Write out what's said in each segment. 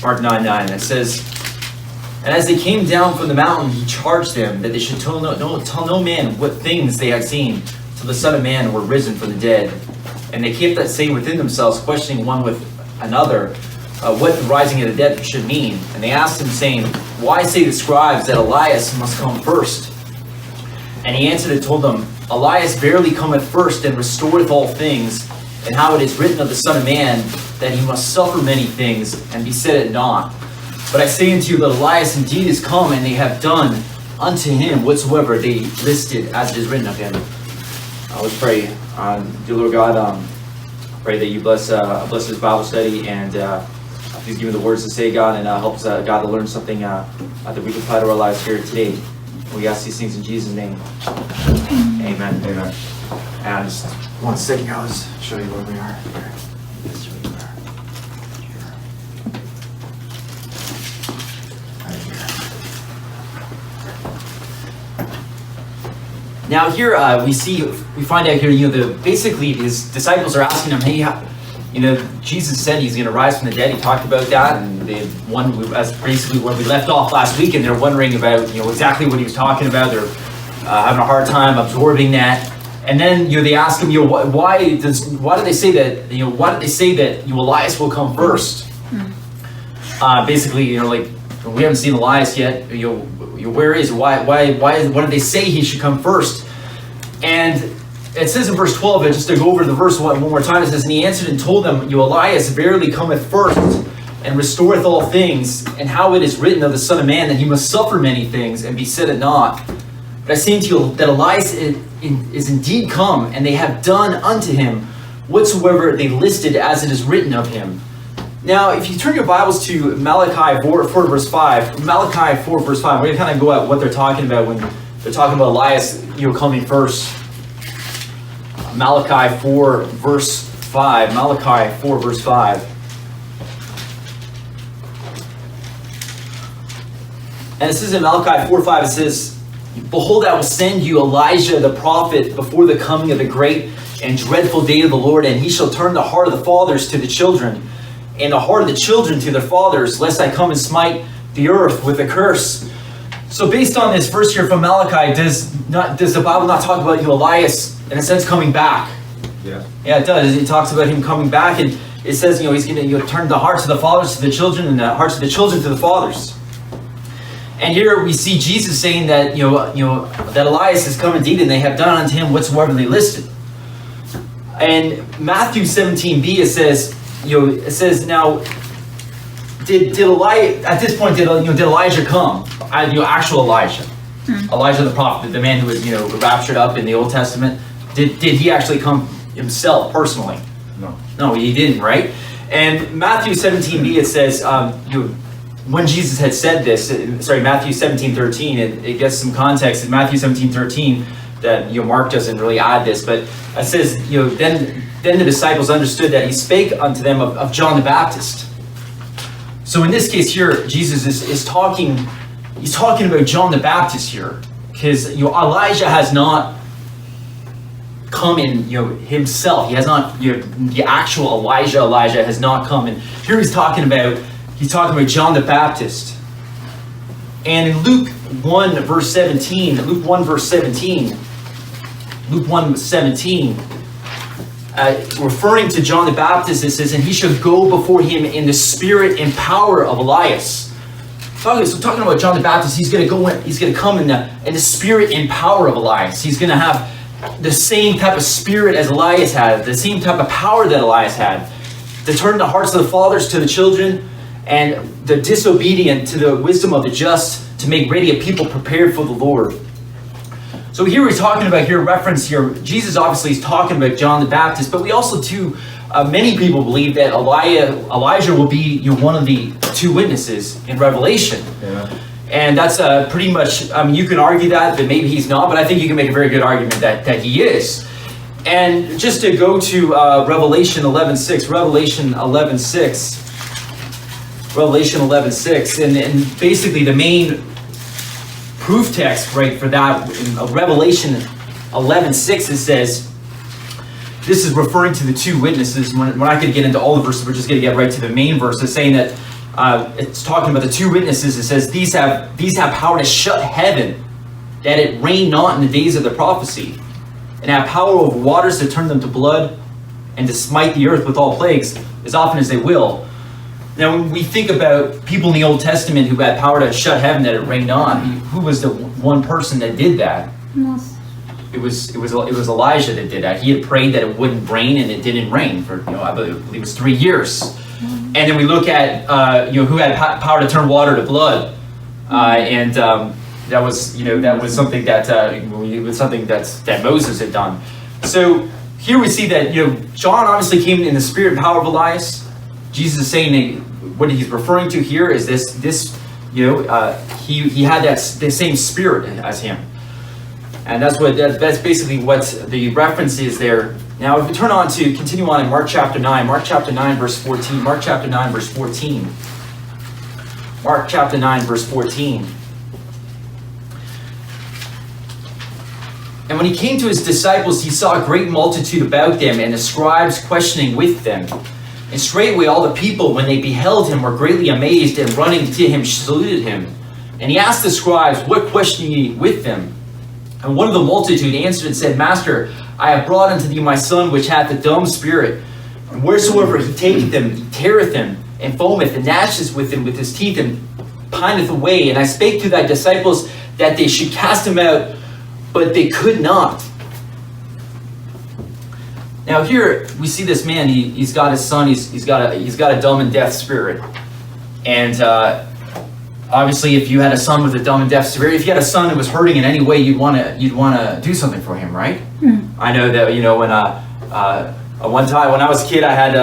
Mark 9:9. It says, "And as they came down from the mountain, he charged them that they should tell no man what things they had seen, till the Son of Man were risen from the dead. And they kept that saying within themselves, questioning one with another, what the rising of the dead should mean. And they asked him, saying, Why say the scribes that Elias must come first? And he answered and told them, Elias verily cometh first, and restoreth all things, and how it is written of the Son of Man, that he must suffer many things, and be said it not. But I say unto you that Elias indeed is come, and they have done unto him whatsoever they listed as it is written of him." Let's pray. Dear Lord God, pray that you bless this Bible study, and please give me the words to say, God, and help us, God, to learn something that we can apply to our lives here today. We ask these things in Jesus' name. Amen. Amen. And just 1 second, guys. Show you where we are. Here. Let's show you where we are. Here. Now here we find out here, basically his disciples are asking him, hey, Jesus said he's going to rise from the dead. He talked about that, and as basically where we left off last week, and they're wondering about exactly what he was talking about. They're having a hard time absorbing that. And then they ask him, why did they say that Elias will come first? Basically, like, we haven't seen Elias yet. Where is why did they say he should come first? And it says in verse 12, just to go over the verse one more time, it says, "And he answered and told them, Elias verily cometh first, and restoreth all things, and how it is written of the Son of Man, that he must suffer many things, and be said at naught. But I say unto you that Elias is indeed come, and they have done unto him whatsoever they listed as it is written of him." Now, if you turn your Bibles to Malachi 4 verse 5, Malachi 4 verse 5, we're going to kind of go at what they're talking about when they're talking about Elias coming first. Malachi 4 verse 5. Malachi 4 verse 5. And it says in Malachi 4:5, it says, "Behold, I will send you Elijah the prophet before the coming of the great and dreadful day of the Lord, and he shall turn the heart of the fathers to the children, and the heart of the children to their fathers, lest I come and smite the earth with a curse." So based on this verse here from Malachi, does the Bible not talk about Elias, in a sense, coming back? Yeah. Yeah, it does. It talks about him coming back, and it says, he's going to turn the hearts of the fathers to the children, and the hearts of the children to the fathers. And here we see Jesus saying that that Elias has come indeed, and they have done unto him whatsoever they listed. And Matthew 17b, it says, now, did Elijah come? Actual Elijah, Elijah the prophet, the man who was raptured up in the Old Testament. Did he actually come himself personally? No, he didn't, right? And Matthew 17b, it says, when Jesus had said this, Matthew 17:13, it gets some context in Matthew 17:13 that Mark doesn't really add this, but it says, then the disciples understood that he spake unto them of John the Baptist. So in this case here, Jesus is talking. He's talking about John the Baptist here, because Elijah has not come in himself. He has not the actual Elijah has not come. And here he's talking about John the Baptist. And in Luke 1 verse 17, referring to John the Baptist, it says, "And he shall go before him in the spirit and power of Elias." So talking about John the Baptist, he's going to come in the spirit and power of Elias. He's going to have the same type of spirit as Elias had, the same type of power that Elias had, to turn the hearts of the fathers to the children, and the disobedient to the wisdom of the just, to make ready a people prepared for the Lord. So here we're talking about reference here. Jesus obviously is talking about John the Baptist, but we also too, many people believe that Elijah will be one of the two witnesses in Revelation. Yeah. And that's pretty much, you can argue that maybe he's not, but I think you can make a very good argument that he is. And just to go to Revelation 11:6, and basically the main proof text, right, for that, in Revelation 11:6, it says, this is referring to the two witnesses. We're not going to get into all the verses, we're just going to get right to the main verse. It's saying that it's talking about the two witnesses. It says, these have power to shut heaven, that it rain not in the days of the prophecy, and have power over waters to turn them to blood, and to smite the earth with all plagues, as often as they will. Now, when we think about people in the Old Testament who had power to shut heaven, that it rained not, who was the one person that did that? It was Elijah that did that. He had prayed that it wouldn't rain, and it didn't rain for, I believe it was 3 years. And then we look at who had power to turn water to blood, and that was something that Moses had done. So here we see that John obviously came in the spirit and power of Elias. Jesus is saying that what he's referring to here is this he had the same spirit as him. And that's basically what the reference is there. Now, if we continue on in Mark chapter 9, verse 14. Mark chapter 9, verse 14. And when he came to his disciples, he saw a great multitude about them, and the scribes questioning with them. And straightway all the people, when they beheld him, were greatly amazed, and running to him, saluted him. And he asked the scribes, what question ye with them? And one of the multitude answered and said, Master, I have brought unto thee my son, which hath a dumb spirit. And wheresoever he taketh him, he teareth him, and foameth, and gnasheth with him with his teeth, and pineth away. And I spake to thy disciples that they should cast him out, but they could not. Now here we see this man. He's got his son. He's got a dumb and deaf spirit, and obviously, if you had a son with a dumb and deaf spirit, if you had a son that was hurting in any way, you'd want to do something for him, right? I know that when one time when I was a kid, I had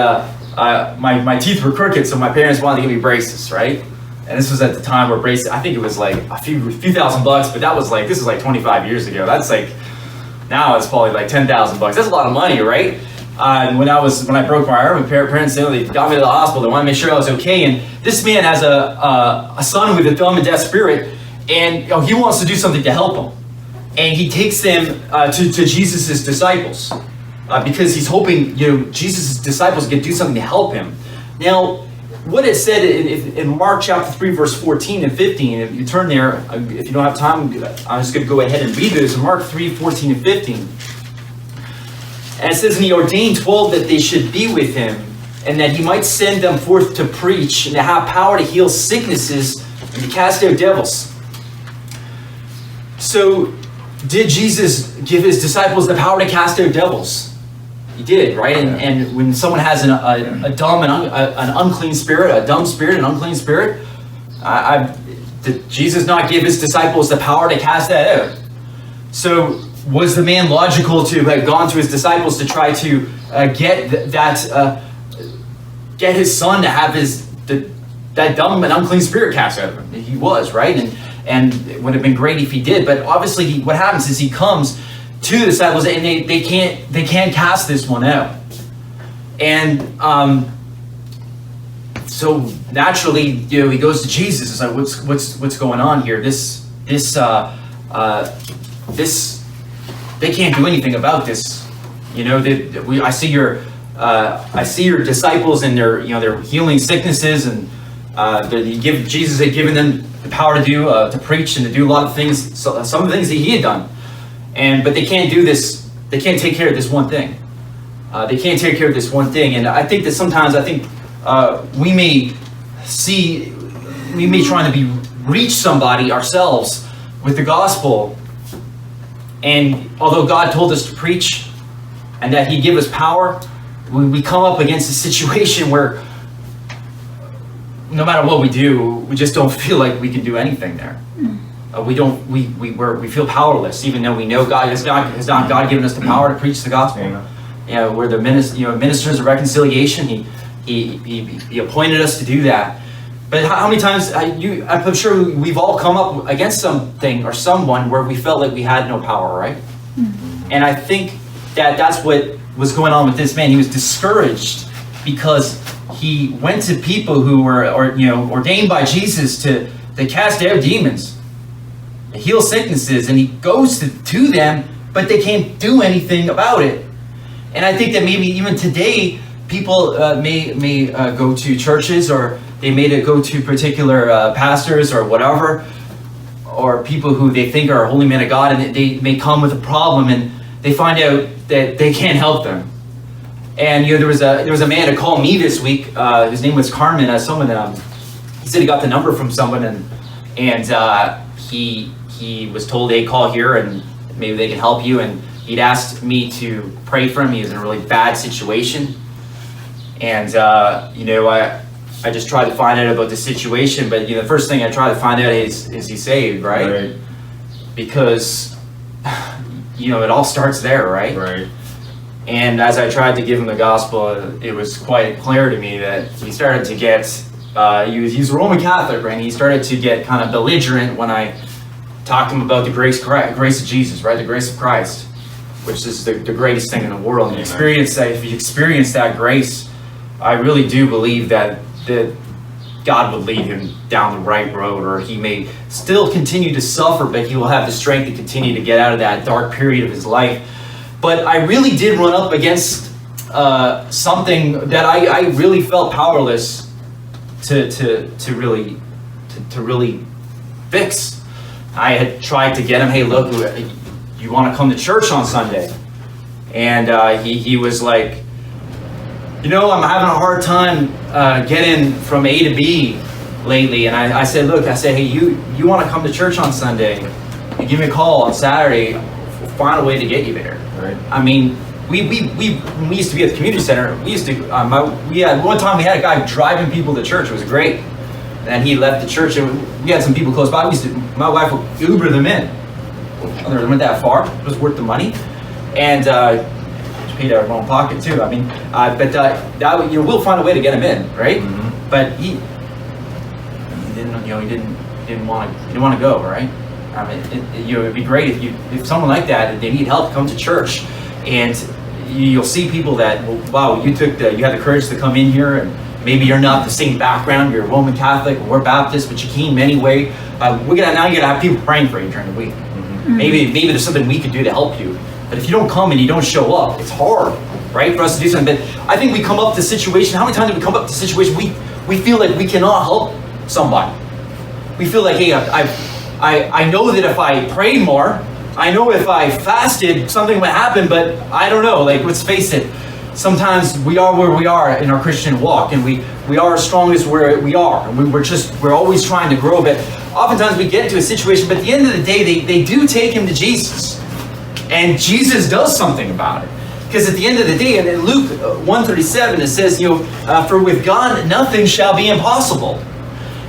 my teeth were crooked, so my parents wanted to give me braces, right? And this was at the time where braces, I think it was like a few $1,000, but this is like 25 years ago. That's like, now it's probably like $10,000. That's a lot of money, right? When I broke my arm, my parents they got me to the hospital. They wanted to make sure I was okay. And this man has a son with a dumb and deaf spirit, and he wants to do something to help him. And he takes them to Jesus' disciples because he's hoping Jesus' disciples can do something to help him. Now, what it said in Mark chapter 3, verse 14 and 15, if you turn there, if you don't have time, I'm just going to go ahead and read this. In Mark 3, 14 and 15. And it says, and he ordained 12 that they should be with him, and that he might send them forth to preach, and to have power to heal sicknesses, and to cast out devils. So, did Jesus give his disciples the power to cast out devils? He did, right? And when someone has a dumb and an unclean spirit, a dumb spirit, an unclean spirit, did Jesus not give his disciples the power to cast that out? So, was the man logical to have gone to his disciples to try to get his son to have that dumb and unclean spirit cast out of him? He was, right? And it would have been great if he did. But obviously, what happens is he comes to the disciples, and they can't cast this one out. And so naturally, he goes to Jesus. It's like, what's going on here? This they can't do anything about this. I see your disciples, and they're healing sicknesses, and Jesus had given them the power to preach and to do a lot of things. So, some of the things that he had done, but they can't do this. They can't take care of this one thing. And I think that sometimes we may try to reach somebody ourselves with the gospel. And although God told us to preach and that he'd give us power, we come up against a situation where no matter what we do, we just don't feel like we can do anything there. We feel powerless, even though we know God has not God given us the power to preach the gospel. We're the ministers of reconciliation. He appointed us to do that. But how many times, I'm sure we've all come up against something or someone where we felt like we had no power, right? Mm-hmm. And I think that's what was going on with this man. He was discouraged because he went to people who were ordained by Jesus to cast out demons, to heal sicknesses, and he goes to them, but they can't do anything about it. And I think that maybe even today, people may go to churches or they may go to particular pastors or whatever, or people who they think are a holy man of God, and they may come with a problem, and they find out that they can't help them. And there was a man to call me this week. His name was Carmen. He said he got the number from someone, and he was told, hey, call here and maybe they can help you. And he'd asked me to pray for him. He was in a really bad situation, and I just tried to find out about the situation. But the first thing I try to find out is he saved, right? Because it all starts there, right? Right. And as I tried to give him the gospel, it was quite clear to me that he started to get, he's a Roman Catholic, right? And he started to get kind of belligerent when I talked to him about the grace of Jesus, right? The grace of Christ, which is the greatest thing in the world. And if you experience that grace, I really do believe that God would lead him down the right road, or he may still continue to suffer, but he will have the strength to continue to get out of that dark period of his life. But I really did run up against something that I really felt powerless to really fix. I had tried to get him, hey, look, you want to come to church on Sunday? And he was like, I'm having a hard time getting from A to B lately. And I said, hey, you want to come to church on Sunday? And give me a call on Saturday. We'll find a way to get you there. Right. I mean, we used to be at the community center. We used to, one time we had a guy driving people to church. It was great. And he left the church, and we had some people close by. My wife would Uber them in. It went that far. It was worth the money. And paid out of our own pocket too. I mean, we'll find a way to get him in, right? Mm-hmm. But he didn't want to go, right? I mean, it'd be great if someone like that, they need help, come to church, and you'll see people that, wow, you had the courage to come in here, and maybe you're not the same background, you're Roman Catholic, we're Baptist, but you came anyway. Now you gotta have people praying for you during the week. Mm-hmm. Maybe there's something we could do to help you. But if you don't come and you don't show up, it's hard, right, for us to do something. But I think we come up to situation. How many times do we come up to situation we feel like we cannot help somebody? We feel like, hey, I know that if I prayed more, I know if I fasted, something would happen, but I don't know. Like, let's face it, sometimes we are where we are in our Christian walk, and we are strongest where we are, and we're always trying to grow. But oftentimes we get into a situation, but at the end of the day, they do take him to Jesus. And Jesus does something about it. Because at the end of the day, and in Luke 1:37, it says, for with God nothing shall be impossible.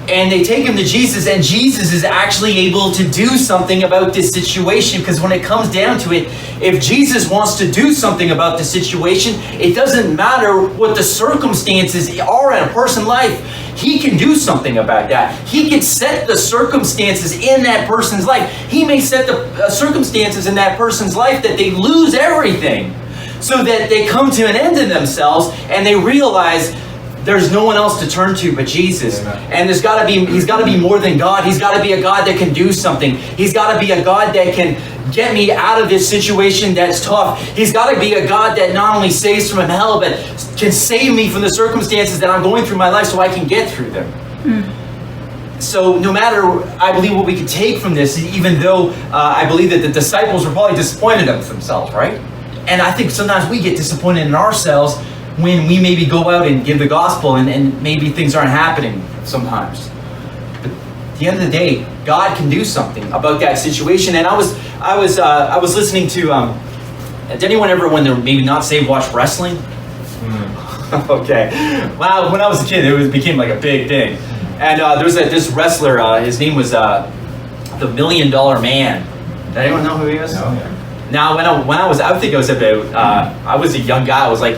And they take him to Jesus, and Jesus is actually able to do something about this situation. Because when it comes down to it, if Jesus wants to do something about the situation, it doesn't matter what the circumstances are in a person's life. He can do something about that. He can set the circumstances in that person's life. He may set the circumstances in that person's life that they lose everything, so that they come to an end in themselves and they realize there's no one else to turn to but Jesus. Amen. And he's got to be more than God. He's got to be a God that can do something. He's got to be a God that can get me out of this situation that's tough. He's got to be a God that not only saves from hell, but can save me from the circumstances that I'm going through my life so I can get through them. So no matter, I believe, what we can take from this, even though I believe that the disciples were probably disappointed in themselves, right? And I think sometimes we get disappointed in ourselves when we maybe go out and give the gospel and maybe things aren't happening sometimes. But at the end of the day, God can do something about that situation. And I was listening to, did anyone ever, when they're maybe not saved, watch wrestling? Okay. Well, when I was a kid, it became like a big thing. And there was this wrestler, his name was the $1 Million Man. Did anyone know who he is? No, yeah. Now, when I was a young guy. I was like,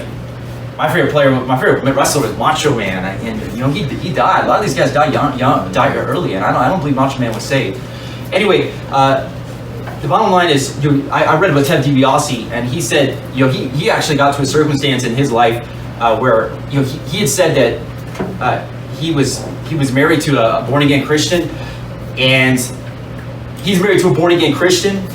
my favorite wrestler was Macho Man, and he died. A lot of these guys die early, and I don't believe Macho Man was saved. Anyway, the bottom line is, I read about Ted DiBiase, and he said, he actually got to a circumstance in his life where he had said that he was married to a born again Christian, and he's married to a born again Christian,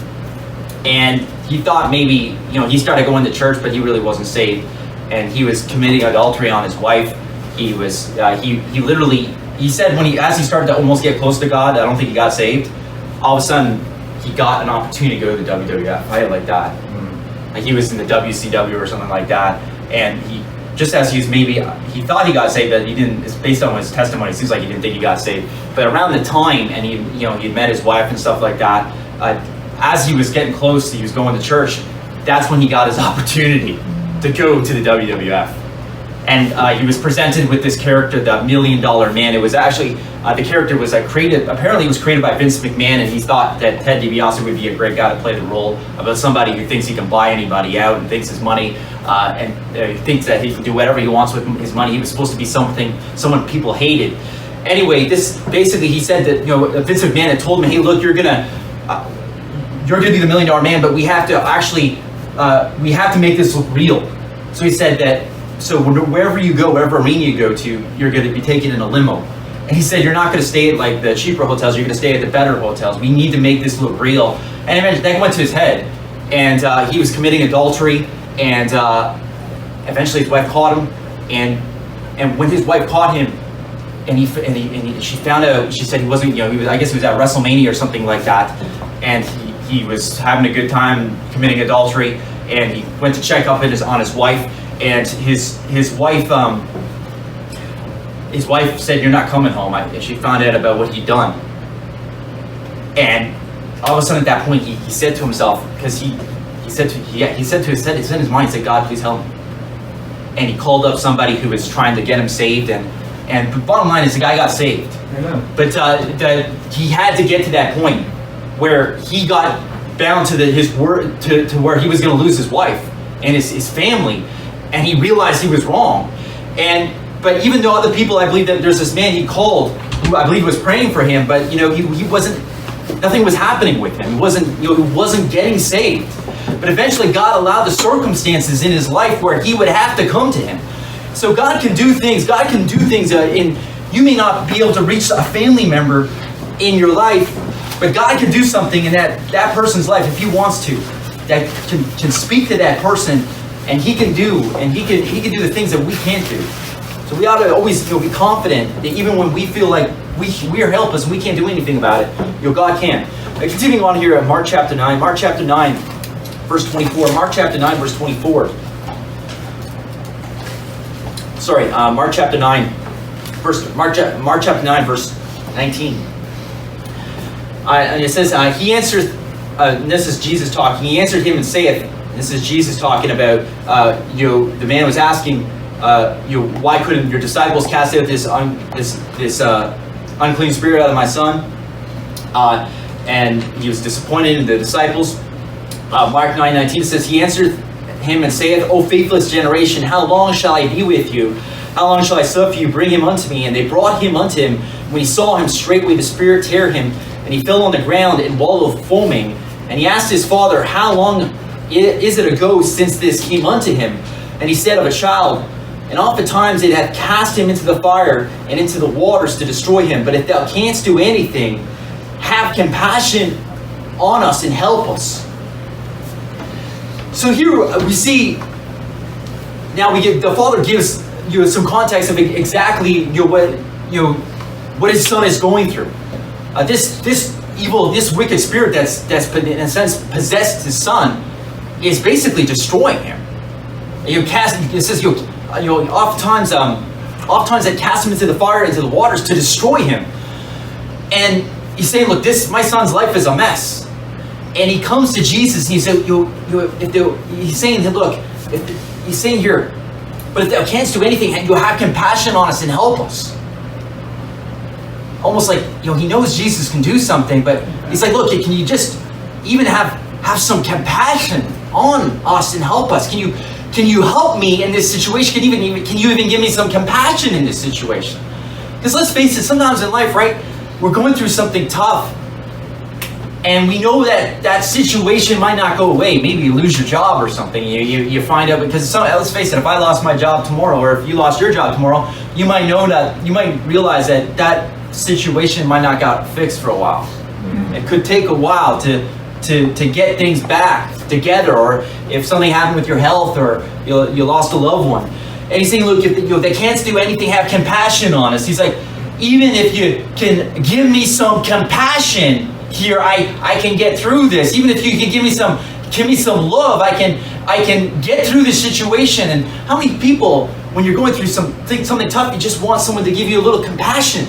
and he thought maybe he started going to church, but he really wasn't saved. And he was committing adultery on his wife. he was he literally, he said as he started to almost get close to God, I don't think he got saved. All of a sudden, he got an opportunity to go to the WWF, right, like that. Like he was in the WCW or something like that, and he, just as he thought he got saved, but he didn't. It's based on his testimony. It seems like he didn't think he got saved. But around the time, and he'd met his wife and stuff like that. As he was getting close, he was going to church. That's when he got his opportunity to go to the WWF. And he was presented with this character, the $1 Million Man. It was actually, the character was apparently it was created by Vince McMahon, and he thought that Ted DiBiase would be a great guy to play the role of somebody who thinks he can buy anybody out and thinks his money, and thinks that he can do whatever he wants with his money. He was supposed to be someone people hated. Anyway, this basically, he said that, Vince McMahon had told him, hey, look, you're gonna be the $1 Million Man, but we have to actually, we have to make this look real. So he said that, so wherever you go, wherever arena you go to, you're going to be taken in a limo. And he said, you're not going to stay at like the cheaper hotels, you're going to stay at the better hotels. We need to make this look real. And that went to his head. And he was committing adultery, and eventually his wife caught him. And when his wife caught him, and she found out, she said he wasn't, I guess he was at WrestleMania or something like that. And he was having a good time committing adultery, and he went to check up on his wife. And his wife said, you're not coming home. And she found out about what he'd done. And all of a sudden at that point, he said to himself, because he said in his mind, he said, God, please help me. And he called up somebody who was trying to get him saved. And the bottom line is the guy got saved. Amen. But he had to get to that point where he got bound to his word, to where he was going to lose his wife and his family. And he realized he was wrong. But even though other people, I believe that there's this man he called, who I believe was praying for him, but he wasn't, nothing was happening with him. He wasn't getting saved. But eventually God allowed the circumstances in his life where he would have to come to him. So God can do things. God can do things you may not be able to reach a family member in your life, but God can do something in that person's life if he wants to, that can speak to that person. And he can do the things that we can't do. So we ought to always be confident that even when we feel like we are helpless and we can't do anything about it, God can. Continuing on here at Mark chapter 9, verse 24. Mark chapter 9, verse 24. Sorry, Mark chapter 9, verse 19. And it says, he answered, and this is Jesus talking. He answered him and saith. This is Jesus talking about, the man was asking, why couldn't your disciples cast out this unclean spirit out of my son? And he was disappointed in the disciples. Mark 9:19 says, he answered him and saith, O faithless generation, how long shall I be with you? How long shall I suffer you? Bring him unto me. And they brought him unto him. When he saw him, straightway the spirit tear him, and he fell on the ground and wallowed foaming. And he asked his father, how long is it ago since this came unto him? And he said, of a child. And oftentimes it hath cast him into the fire and into the waters to destroy him. But if thou canst do anything, have compassion on us and help us. So here we see, now the father gives some context of exactly what his son is going through. This evil, this wicked spirit that's in a sense possessed his son is basically destroying him. It says oftentimes they cast him into the fire, into the waters to destroy him. And he's saying, look, my son's life is a mess. And he comes to Jesus and he said, he's saying, look, he's saying here, but if thou canst do anything, you'll have compassion on us and help us. Almost like, he knows Jesus can do something, but he's like, look, can you just even have some compassion on us and help us? Can you help me in this situation? Can you even give me some compassion in this situation? Because let's face it, sometimes in life, right, we're going through something tough, and we know that situation might not go away. Maybe you lose your job or something. You find out, because let's face it, if I lost my job tomorrow, or if you lost your job tomorrow, you might realize that situation might not got fixed for a while. Mm-hmm. It could take a while to get things back together, or if something happened with your health, or you lost a loved one. And he's saying, look, if they can't do anything, have compassion on us. He's like, even if you can give me some compassion here, I can get through this. Even if you can give me some love, I can get through this situation. And how many people, when you're going through something tough, you just want someone to give you a little compassion?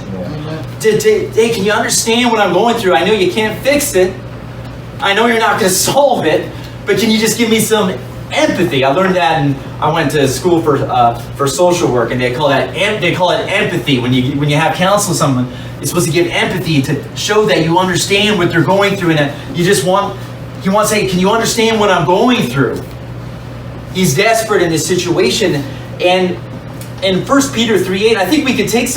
Hey, can you understand what I'm going through? I know you can't fix it. I know you're not going to solve it, but can you just give me some empathy? I learned that, and I went to school for social work, and they call it empathy. When you have counsel with someone, you're supposed to give empathy to show that you understand what they're going through, and that you want to say, can you understand what I'm going through? He's desperate in this situation, and in 1 Peter 3:8, I think we can take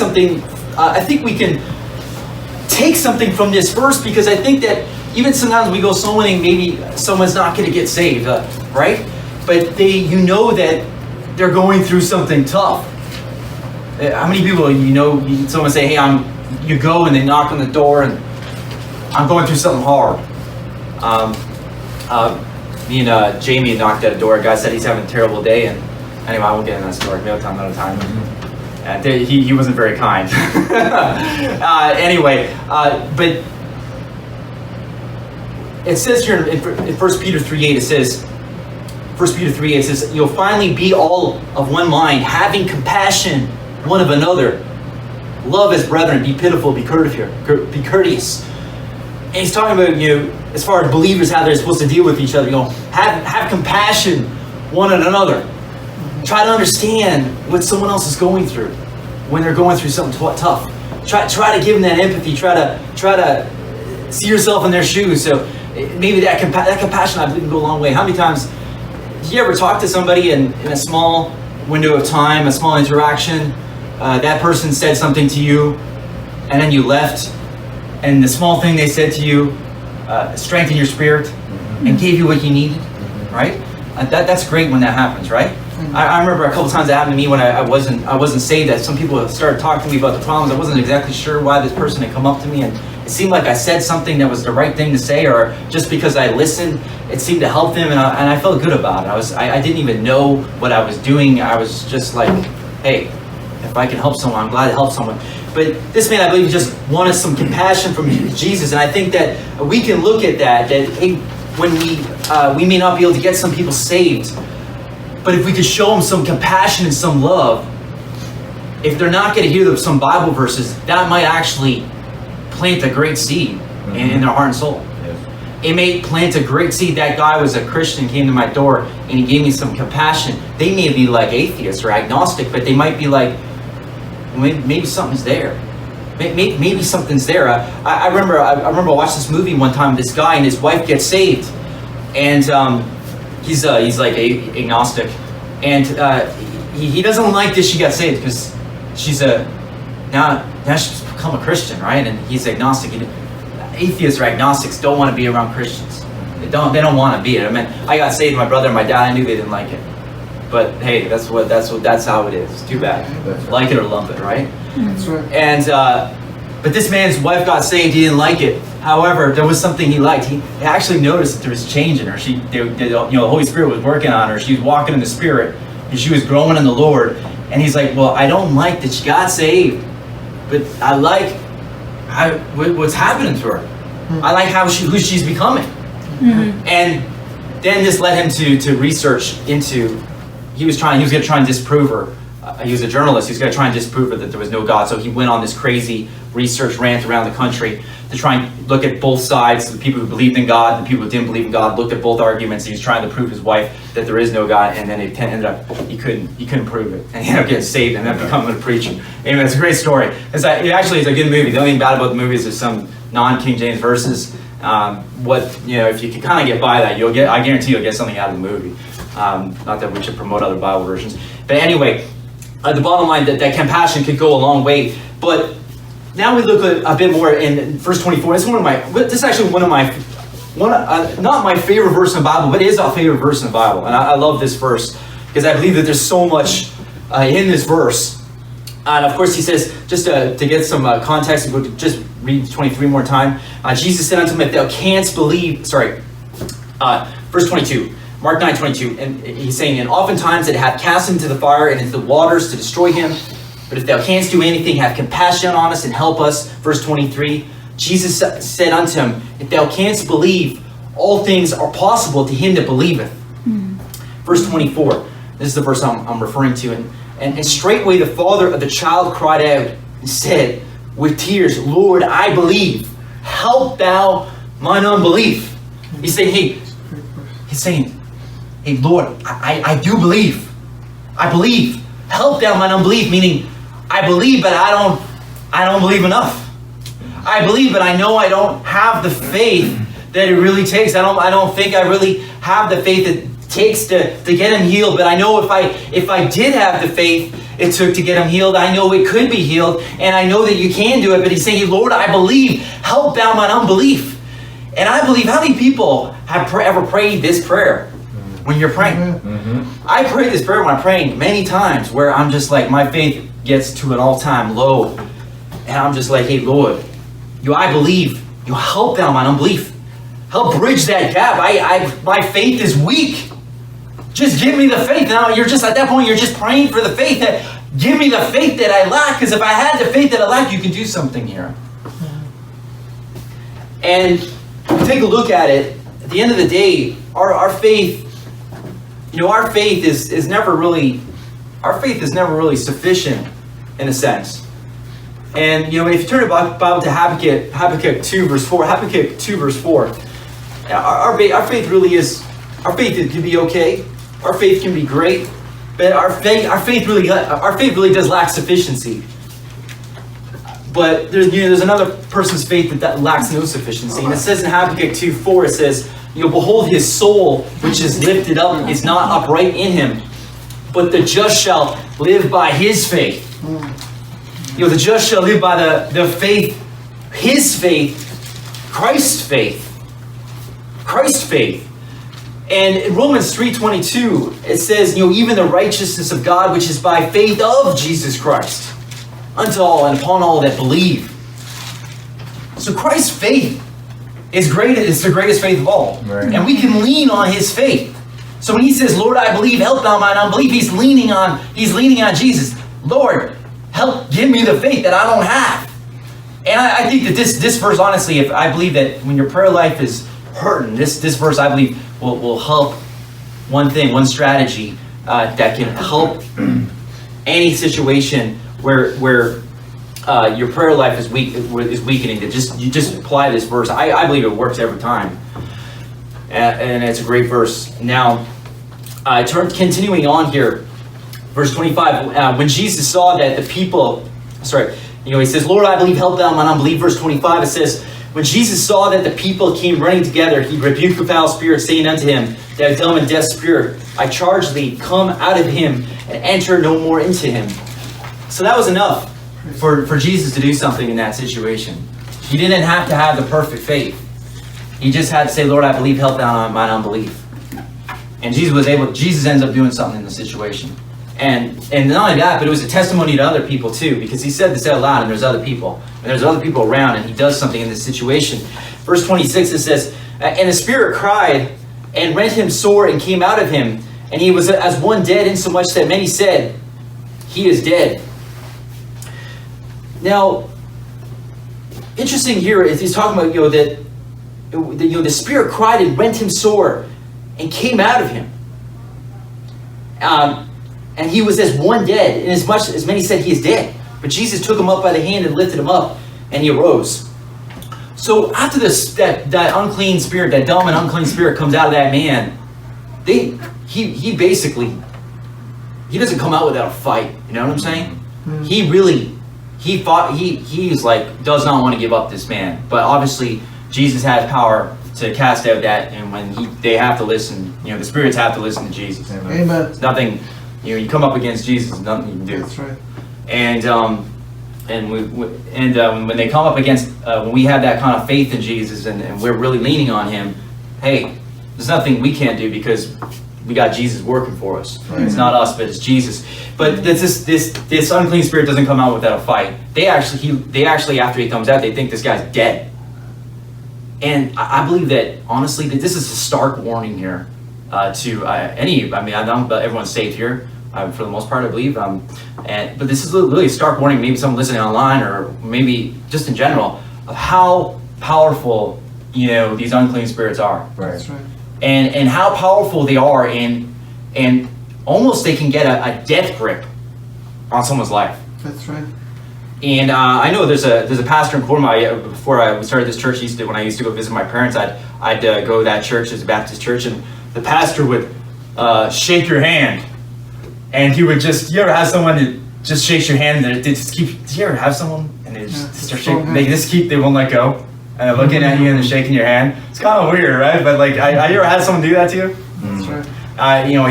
something from this verse, because I think that even sometimes we go someone and maybe someone's not going to get saved, right? But you know that they're going through something tough. How many people, someone say, hey, you go and they knock on the door and I'm going through something hard. Me and Jamie knocked at a door. A guy said he's having a terrible day, and anyway, I won't get in that story. No time, not a time. And he wasn't very kind. But it says here in 1 Peter 3:8, it says, 1 Peter 3:8, it says, you'll finally be all of one mind, having compassion one of another. Love as brethren, be pitiful, be courteous. And he's talking about, as far as believers, how they're supposed to deal with each other. Have compassion one on another. Try to understand what someone else is going through when they're going through something tough. Try to give them that empathy. Try to see yourself in their shoes. So maybe that compassion, I believe, can go a long way. How many times do you ever talk to somebody in a small window of time, a small interaction? That person said something to you, and then you left, and the small thing they said to you strengthened your spirit and gave you what you needed, right? That's great when that happens, right? I remember a couple times that happened to me when I wasn't saved, that some people started talking to me about the problems. I wasn't exactly sure why this person had come up to me, and it seemed like I said something that was the right thing to say, or just because I listened, it seemed to help them, and I felt good about it. I didn't even know what I was doing. I was just like, hey, if I can help someone, I'm glad to help someone. But this man, I believe, just wanted some compassion from Jesus, and I think that we can look at that hey, when we may not be able to get some people saved, but if we could show them some compassion and some love, if they're not going to hear some Bible verses, that might actually plant a great seed in their heart and soul. Yes. It may plant a great seed. That guy was a Christian, came to my door, and he gave me some compassion. They may be like atheists or agnostic, but they might be like, maybe something's there. Maybe something's there. I remember I watched this movie one time. This guy and his wife get saved, and he's like agnostic, and he doesn't like that she got saved because she's now she's become a Christian, right? And he's agnostic. Atheists or agnostics don't want to be around Christians. They don't want to be it. I mean, I got saved. My brother and my dad, I knew they didn't like it. But hey, that's how it is. Too bad. Like it or lump it, right? That's right. And but this man's wife got saved. He didn't like it. However, there was something he liked. He actually noticed that there was change in her. The Holy Spirit was working on her. She was walking in the Spirit, and she was growing in the Lord. And he's like, well, I don't like that she got saved, but I like what's happening to her. I like who she's becoming. And then this led him to research into. He was going to try and disprove her. He was a journalist. He was going to try and disprove her that there was no God. So he went on this crazy research rant around the country to try and look at both sides. The people who believed in God, the people who didn't believe in God, looked at both arguments. He was trying to prove his wife that there is no God, and then it ended up he couldn't prove it, and he ended up getting saved and then becoming a preacher. Anyway, it's a great story. It actually is a good movie. The only thing bad about the movie is there's some non-King James verses. If you can kind of get by that, I guarantee you'll get something out of the movie. Not that we should promote other Bible versions, but anyway, the bottom line that compassion could go a long way. But now we look a bit more in verse 24. This is actually one of my not my favorite verse in the Bible, but it is our favorite verse in the Bible, and I love this verse because I believe that there's so much in this verse. And of course, he says, just to get some context, we'll just read 23 more time. Jesus said unto him, if thou canst believe, verse 22. Mark 9:22, and he's saying, and oftentimes it hath cast him into the fire and into the waters to destroy him. But if thou canst do anything, have compassion on us and help us. Verse 23, Jesus said unto him, if thou canst believe, all things are possible to him that believeth. Verse 24, this is the verse I'm referring to. And straightway the father of the child cried out and said with tears, Lord, I believe. Help thou mine unbelief. He's saying, hey, Lord, I do believe. I believe. Help thou mine unbelief, meaning I believe, but I don't believe enough. I believe, but I know I don't have the faith that it really takes. I don't think I really have the faith it takes to get him healed. But I know if I did have the faith it took to get him healed, I know it could be healed, and I know that you can do it. But he's saying, Lord, I believe. Help thou mine unbelief. And I believe, how many people have ever prayed this prayer when you're praying? Mm-hmm. I pray this prayer when I'm praying many times where I'm just like, my faith gets to an all-time low. And I'm just like, hey, Lord, I believe. You help thou mine unbelief. Help bridge that gap. My faith is weak. Just give me the faith. Now you're just, at that point, you're just praying for the faith. Give me the faith that I lack. Because if I had the faith that I lack, you can do something here. And take a look at it. At the end of the day, our faith, our faith is never really sufficient in a sense. And if you turn the Bible to Habakkuk 2 verse 4, our faith really is, our faith can be okay, our faith can be great, but our faith really does lack sufficiency. But there's another person's faith that lacks no sufficiency. And it says in Habakkuk 2:4, it says, behold, his soul, which is lifted up, is not upright in him, but the just shall live by his faith. The just shall live by the faith, his faith, Christ's faith. Christ's faith. And in Romans 3:22, it says, even the righteousness of God, which is by faith of Jesus Christ, unto all and upon all that believe. So Christ's faith is great. It's the greatest faith of all. Right. And we can lean on his faith. So when he says, Lord, I believe, help thou mine unbelief, he's leaning on Jesus. Lord, help give me the faith that I don't have. And I think that this verse, honestly, I believe that when your prayer life is hurting, this verse, I believe, will help one strategy that can help any situation where your prayer life is weakening. That you just apply this verse. I believe it works every time, and it's a great verse. Now, continuing on here, verse 25. When Jesus saw that the people, he says, Lord, I believe, help thou mine unbelief. Verse 25, it says, when Jesus saw that the people came running together, he rebuked the foul spirit, saying unto him, thou dumb and deaf spirit, I charge thee, come out of him, and enter no more into him. So that was enough for Jesus to do something in that situation. He didn't have to have the perfect faith. He just had to say, Lord, I believe, help thou mine unbelief. And Jesus ends up doing something in the situation. And not only that, but it was a testimony to other people too, because he said this out loud, and there's other people. And there's other people around, and he does something in this situation. Verse 26, it says, and the spirit cried, and rent him sore, and came out of him. And he was as one dead, insomuch that many said, he is dead. Now, interesting here is he's talking about, that the spirit cried and rent him sore, and came out of him. And he was as one dead, and as many said he is dead. But Jesus took him up by the hand and lifted him up, and he arose. So after that unclean spirit, that dumb and unclean spirit comes out of that man, he basically, he doesn't come out without a fight. You know what I'm saying? Mm-hmm. He fought. He's like, does not want to give up this man. But obviously, Jesus has power to cast out that, and when they have to listen, the spirits have to listen to Jesus. Amen. It's nothing. You come up against Jesus, there's nothing you can do. That's right. And when they come up against, when we have that kind of faith in Jesus, and we're really leaning on him, hey, there's nothing we can't do because we got Jesus working for us. Right. It's not us, but it's Jesus. But this unclean spirit doesn't come out without a fight. They actually after he comes out, they think this guy's dead. And I believe that honestly, that this is a stark warning here. to any. I mean, I don't know about everyone's saved here for the most part, I believe. But this is really a stark warning. Maybe someone listening online, or maybe just in general, of how powerful these unclean spirits are. Right. That's right. And how powerful they are, and almost they can get a death grip on someone's life. That's right. And I know there's a pastor in Cornwall. Before I started this church, when I used to go visit my parents, I'd go to that church. It's a Baptist church, and the pastor would shake your hand, and he would just. You ever have someone that just shakes your hand and they just keep? Do you ever have someone and they just start shaking? They just keep. They won't let go, and they're looking at you and they're shaking your hand. It's kind of weird, right? But like, I you ever had someone do that to you? That's right.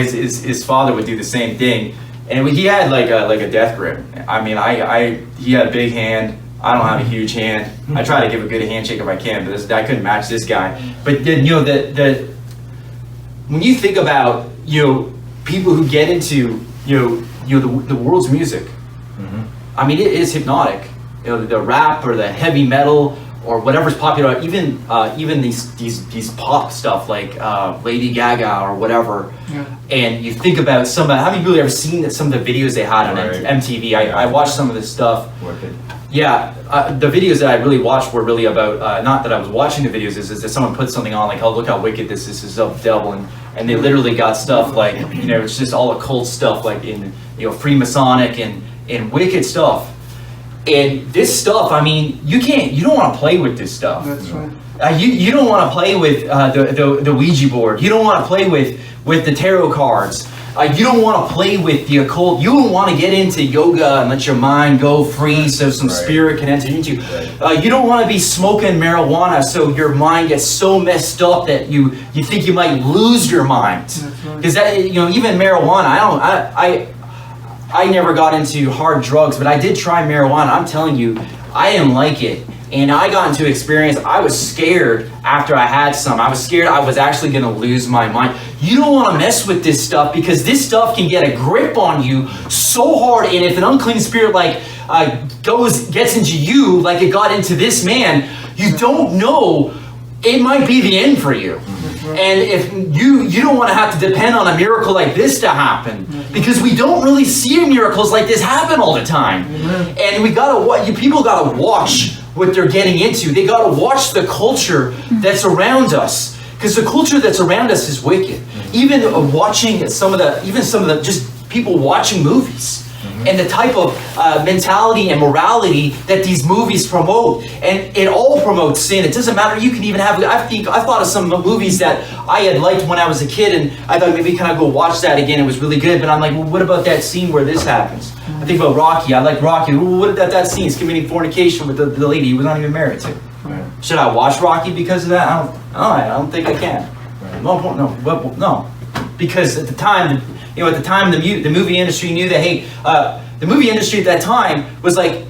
His father would do the same thing. And he had like a death grip. I mean, he had a big hand. I don't have a huge hand. I try to give a good handshake if I can, but I couldn't match this guy. But then when you think about people who get into the world's music, I mean, it is hypnotic. The rap or the heavy metal or whatever's popular, even these pop stuff like Lady Gaga or whatever. Yeah. And you think about have you really ever seen some of the videos they had on MTV? I watched some of this stuff. Wicked. Yeah, the videos that I really watched were really about, not that I was watching the videos, is that someone put something on like, oh, look how wicked this is of the devil, and they literally got stuff like, it's just all occult stuff like in, Freemasonic and wicked stuff. And this stuff, I mean, you don't want to play with this stuff. That's right. You don't want to play with the Ouija board. You don't want to play with the tarot cards. You don't want to play with the occult. You don't want to get into yoga and let your mind go free so some spirit can enter into you. You don't want to be smoking marijuana so your mind gets so messed up that you think you might lose your mind. Because even marijuana, I never got into hard drugs, but I did try marijuana. I'm telling you, I didn't like it. And I got into experience, I was scared after I had some. I was scared I was actually going to lose my mind. You don't want to mess with this stuff because this stuff can get a grip on you so hard. And if an unclean spirit gets into you like it got into this man, you don't know, it might be the end for you. And if you don't want to have to depend on a miracle like this to happen, because we don't really see miracles like this happen all the time. And people gotta watch what they're getting into. They gotta watch the culture that's around us, because the culture that's around us is wicked. Even watching some of the just people watching movies. And the type of mentality and morality that these movies promote, and it all promotes sin. It doesn't matter. You can even have. I thought of some movies that I had liked when I was a kid, and I thought maybe can I go watch that again? It was really good. But I'm like, well, what about that scene where this happens? I think about Rocky. I like Rocky. What about that scene? He's committing fornication with the lady he was not even married to. Right. Should I watch Rocky because of that? I don't think I can. Right. No. Because at the time. The movie industry knew that, the movie industry at that time was like,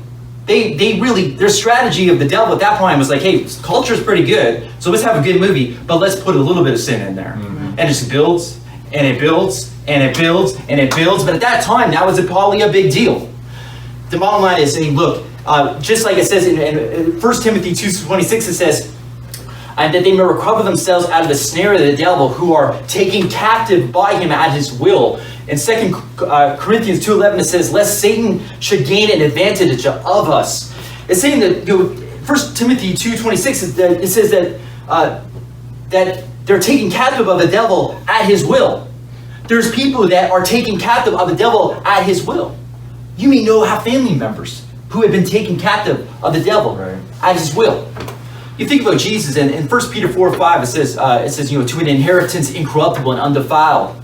their strategy of the devil at that point was like, hey, culture's pretty good, so let's have a good movie, but let's put a little bit of sin in there. And it just builds, and it builds, and it builds, and it builds, but at that time, that was probably a big deal. The bottom line is saying, look, just like it says in 1 Timothy 2:26, it says, and that they may recover themselves out of the snare of the devil, who are taken captive by him at his will. In 2 Corinthians 2:11, it says, lest Satan should gain an advantage of us. It's saying that 1 Timothy 2:26, it says that they're taken captive of the devil at his will. There's people that are taken captive of the devil at his will. You may have family members who have been taken captive of the devil at his will. You think about Jesus, and in 1 Peter 4:5, it says, to an inheritance incorruptible and undefiled,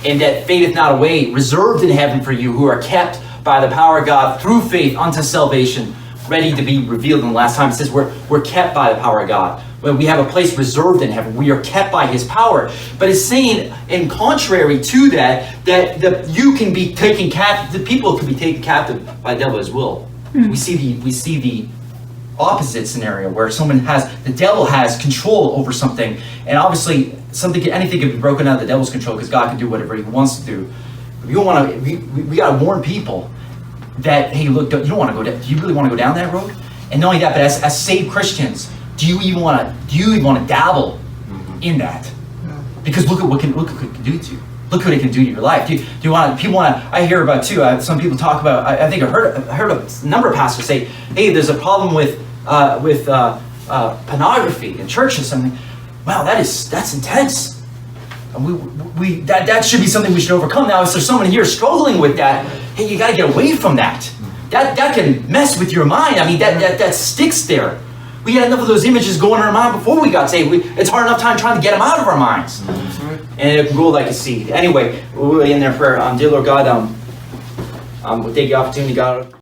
and that fadeth not away, reserved in heaven for you, who are kept by the power of God through faith unto salvation, ready to be revealed in the last time. It says we're kept by the power of God. When we have a place reserved in heaven, we are kept by his power. But it's saying, in contrary to that you can be taken captive, the people can be taken captive by the devil as well. We see the opposite scenario where the devil has control over something, and obviously anything can be broken out of the devil's control because God can do whatever he wants to do. We got to warn people that, hey, look, do you really want to go down that road? And not only that, but as saved Christians, do you even want to dabble in that? Because look what it can do to you. Look what it can do to your life. Do you want? People want to. I hear about too. Some people talk about. I think I heard a number of pastors say, "Hey, there's a problem with pornography in churches." Something. Wow, that's intense. And that should be something we should overcome. Now, if there's someone here struggling with that, hey, you got to get away from that. That can mess with your mind. I mean, that sticks there. We had enough of those images going in our mind before we got saved. It's hard enough time trying to get them out of our minds. And it can grow like a seed. Anyway, we'll be in there prayer. Dear Lord God, we'll take the opportunity, God.